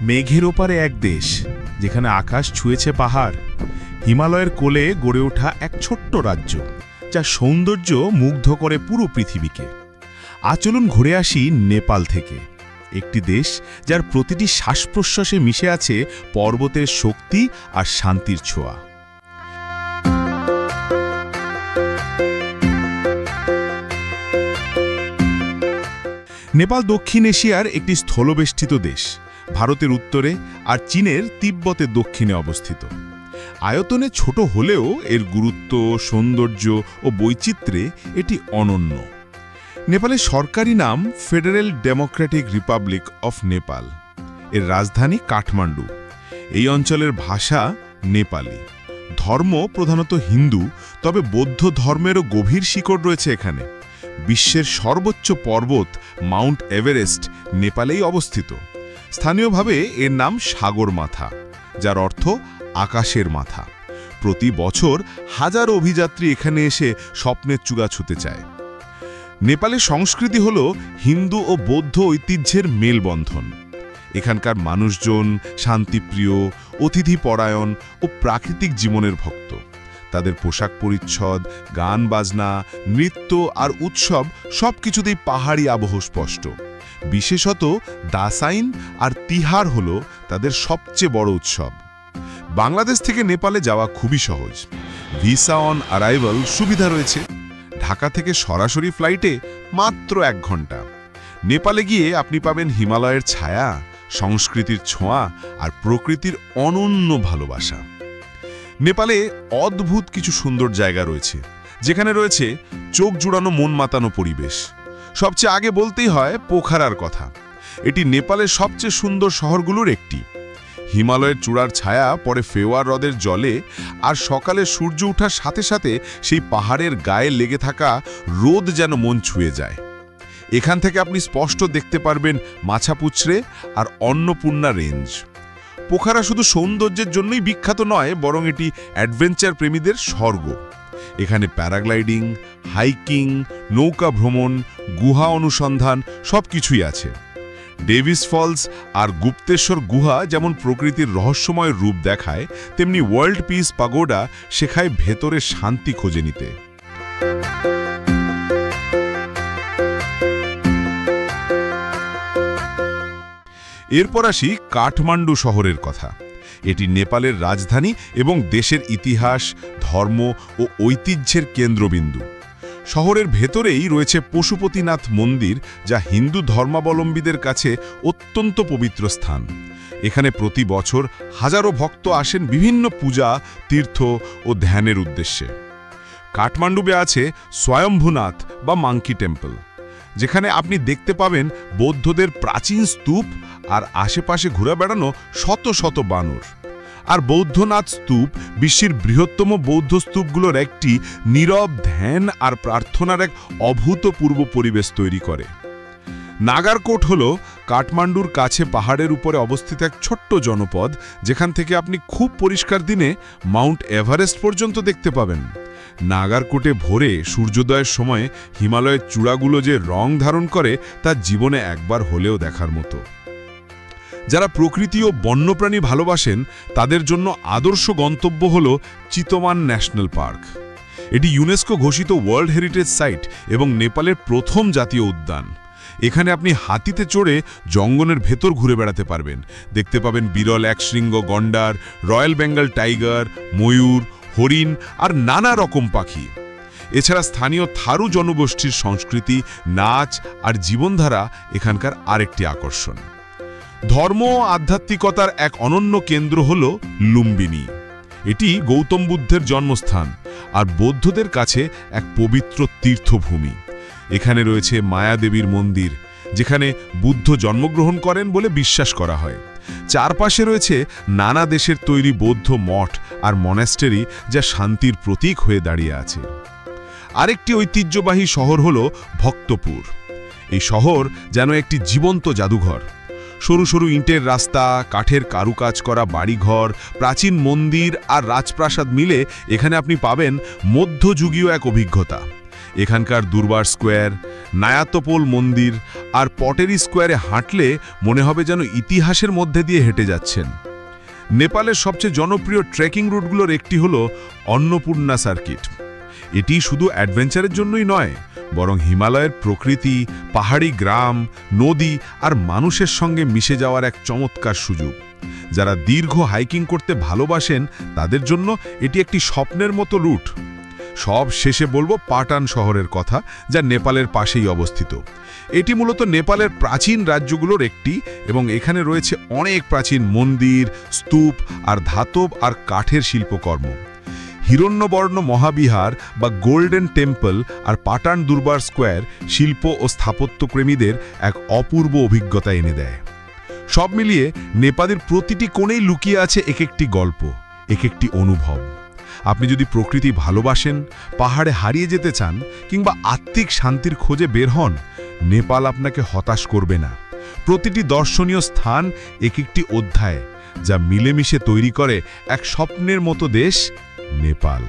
মেঘের ওপারে এক দেশ যেখানে আকাশ ছুঁয়েছে পাহাড়, হিমালয়ের কোলে গড়ে ওঠা এক ছোট্ট রাজ্য যা সৌন্দর্য মুগ্ধ করে পুরো পৃথিবীকে। চলুন ঘুরে আসি নেপাল থেকে, একটি দেশ যার প্রতিটি শ্বাস প্রশ্বাসে মিশে আছে পর্বতের শক্তি আর শান্তির ছোঁয়া। নেপাল দক্ষিণ এশিয়ার একটি স্থলবেষ্টিত দেশ, ভারতের উত্তরে আর চীনের তিব্বতের দক্ষিণে অবস্থিত। আয়তনে ছোট হলেও এর গুরুত্ব, সৌন্দর্য ও বৈচিত্র্যে এটি অনন্য। নেপালের সরকারি নাম federal Democratic Republic of Nepal. এর রাজধানী কাঠমান্ডু। এই অঞ্চলের ভাষা নেপালি। ধর্ম প্রধানত হিন্দু, তবে বৌদ্ধ ধর্মেরও গভীর শিকড় রয়েছে এখানে। বিশ্বের সর্বোচ্চ পর্বত মাউন্ট এভারেস্ট নেপালেই অবস্থিত। স্থানীয়ভাবে এর নাম সাগর মাথা, যার অর্থ আকাশের মাথা। প্রতি বছর হাজার অভিযাত্রী এখানে এসে স্বপ্নের চূড়া ছুঁতে চায়। নেপালের সংস্কৃতি হল হিন্দু ও বৌদ্ধ ঐতিহ্যের মেলবন্ধন। এখানকার মানুষজন শান্তিপ্রিয়, অতিথিপরায়ণ ও প্রাকৃতিক জীবনের ভক্ত। তাদের পোশাক পরিচ্ছদ, গান বাজনা, নৃত্য আর উৎসব সবকিছুতেই পাহাড়ি আবহ স্পষ্ট। বিশেষত দাসাইন আর তিহার হল তাদের সবচেয়ে বড় উৎসব। বাংলাদেশ থেকে নেপালে যাওয়া খুবই সহজ। ভিসা অন অ্যারাইভাল সুবিধা রয়েছে। ঢাকা থেকে সরাসরি ফ্লাইটে মাত্র 1 ঘন্টা। নেপালে গিয়ে আপনি পাবেন হিমালয়ের ছায়া, সংস্কৃতির ছোঁয়া আর প্রকৃতির অনন্য ভালোবাসা। নেপালে অদ্ভুত কিছু সুন্দর জায়গা রয়েছে, যেখানে রয়েছে চোখ জুড়ানো মন মাতানো পরিবেশ। সবচেয়ে আগে বলতেই হয় পোখারার কথা। এটি নেপালের সবচেয়ে সুন্দর শহরগুলোর একটি। হিমালয়ের চূড়ার ছায়া পরে ফেওয়ার হ্রদের জলে, আর সকালে সূর্য ওঠার সাথে সাথে সেই পাহাড়ের গায়ে লেগে থাকা রোদ যেন মন ছুঁয়ে যায়। এখান থেকে আপনি স্পষ্ট দেখতে পারবেন মাছাপুছড়ে আর অন্নপূর্ণা রেঞ্জ। পোখারা শুধু সৌন্দর্যের জন্যই বিখ্যাত নয়, বরং এটি অ্যাডভেঞ্চার প্রেমীদের স্বর্গ। এখানে প্যারাগ্লাইডিং, হাইকিং, নৌকা ভ্রমণ, গুহা অনুসন্ধান সবকিছুই আছে। ডেভিস ফলস আর গুপ্তেশ্বর গুহা যেমন প্রকৃতির রহস্যময় রূপ দেখায়, তেমনি ওয়ার্ল্ড পিস পাগোডা শেখায় ভেতরে শান্তি খোঁজে নিতে। এরপর আসি কাঠমান্ডু শহরের কথা। এটি নেপালের রাজধানী এবং দেশের ইতিহাস, ধর্ম ও ঐতিহ্যের কেন্দ্রবিন্দু। শহরের ভেতরেই রয়েছে পশুপতিনাথ মন্দির, যা হিন্দু ধর্মাবলম্বীদের কাছে অত্যন্ত পবিত্র স্থান। এখানে প্রতি বছর হাজারো ভক্ত আসেন বিভিন্ন পূজা, তীর্থ ও ধ্যানের উদ্দেশ্যে। কাঠমান্ডুতে আছে স্বয়ম্ভুনাথ বা মাঙ্কি টেম্পল, যেখানে আপনি দেখতে পাবেন বৌদ্ধদের প্রাচীন স্তূপ আর আশেপাশে ঘুরে বেড়ানো শত শত বানর। আর বৌদ্ধনাথ স্তূপ বিশ্বের বৃহত্তম বৌদ্ধ স্তূপগুলোর একটি, নীরব ধ্যান আর প্রার্থনার এক অভূতপূর্ব পরিবেশ তৈরি করে। নাগারকোট হল কাঠমান্ডুর কাছে পাহাড়ের উপরে অবস্থিত এক ছোট্ট জনপদ, যেখান থেকে আপনি খুব পরিষ্কার দিনে মাউন্ট এভারেস্ট পর্যন্ত দেখতে পাবেন। নাগারকোটে ভোরে সূর্যোদয়ের সময় হিমালয়ের চূড়াগুলো যে রং ধারণ করে, তা জীবনে একবার হলেও দেখার মতো। যারা প্রকৃতি ও বন্যপ্রাণী ভালোবাসেন, তাদের জন্য আদর্শ গন্তব্য হল চিতমান ন্যাশনাল পার্ক। এটি ইউনেস্কো ঘোষিত ওয়ার্ল্ড হেরিটেজ সাইট এবং নেপালের প্রথম জাতীয় উদ্যান। এখানে আপনি হাতিতে চড়ে জঙ্গলের ভেতর ঘুরে বেড়াতে পারবেন। দেখতে পাবেন বিরল একশৃঙ্গ গন্ডার, রয়্যাল বেঙ্গল টাইগার, ময়ূর, হরিণ আর নানা রকম পাখি। এছাড়া স্থানীয় থারু জনগোষ্ঠীর সংস্কৃতি, নাচ আর জীবনধারা এখানকার আরেকটি আকর্ষণ। ধর্ম ও আধ্যাত্মিকতার এক অনন্য কেন্দ্র হল লুম্বিনী। এটি গৌতম বুদ্ধের জন্মস্থান আর বৌদ্ধদের কাছে এক পবিত্র তীর্থভূমি। এখানে রয়েছে মায়াদেবীর মন্দির, যেখানে বুদ্ধ জন্মগ্রহণ করেন বলে বিশ্বাস করা হয়। চারপাশে রয়েছে নানা দেশের তৈরি বৌদ্ধ মঠ আর মনাস্টেরি, যা শান্তির প্রতীক হয়ে দাঁড়িয়ে আছে। আরেকটি ঐতিহ্যবাহী শহর হল ভক্তপুর। এই শহর যেন একটি জীবন্ত জাদুঘর। সরু সরু ইটের রাস্তা, কাঠের কারুকাজ করা বাড়িঘর, প্রাচীন মন্দির আর রাজপ্রাসাদ মিলে এখানে আপনি পাবেন মধ্যযুগীয় এক অভিজ্ঞতা। এখানকার দুর্বার স্কোয়ার, নায়াতপোল মন্দির আর পটেরি স্কোয়ারে হাঁটলে মনে হবে যেন ইতিহাসের মধ্যে দিয়ে হেঁটে যাচ্ছেন। নেপালের সবচেয়ে জনপ্রিয় ট্রেকিং রুটগুলোর একটি হল অন্নপূর্ণা সার্কিট। এটি শুধু অ্যাডভেঞ্চারের জন্যই নয়, বরং হিমালয়ের প্রকৃতি, পাহাড়ি গ্রাম, নদী আর মানুষের সঙ্গে মিশে যাওয়ার এক চমৎকার সুযোগ। যারা দীর্ঘ হাইকিং করতে ভালোবাসেন তাদের জন্য এটি একটি স্বপ্নের মতো রুট। সব শেষে বলবো পাটান শহরের কথা, যা নেপালের পাশেই অবস্থিত। এটি মূলত নেপালের প্রাচীন রাজ্যগুলোর একটি এবং এখানে রয়েছে অনেক প্রাচীন মন্দির, স্তূপ আর ধাতব আর কাঠের শিল্পকর্ম। হিরণ্যবর্ণ মহাবিহার বা গোল্ডেন টেম্পল আর পাটান দুর্বার স্কোয়ার শিল্প ও স্থাপত্যপ্রেমীদের এক অপূর্ব অভিজ্ঞতা এনে দেয়। সব মিলিয়ে নেপালের প্রতিটি কোণেই লুকিয়ে আছে এক একটি গল্প, এক একটি অনুভব। আপনি যদি প্রকৃতি ভালোবাসেন, পাহাড়ে হারিয়ে যেতে চান কিংবা আত্মিক শান্তির খোঁজে বের হন, নেপাল আপনাকে হতাশ করবে না। প্রতিটি দর্শনীয় স্থান এক একটি অধ্যায়, যা মিলেমিশে তৈরি করে এক স্বপ্নের মতো দেশ, নেপাল।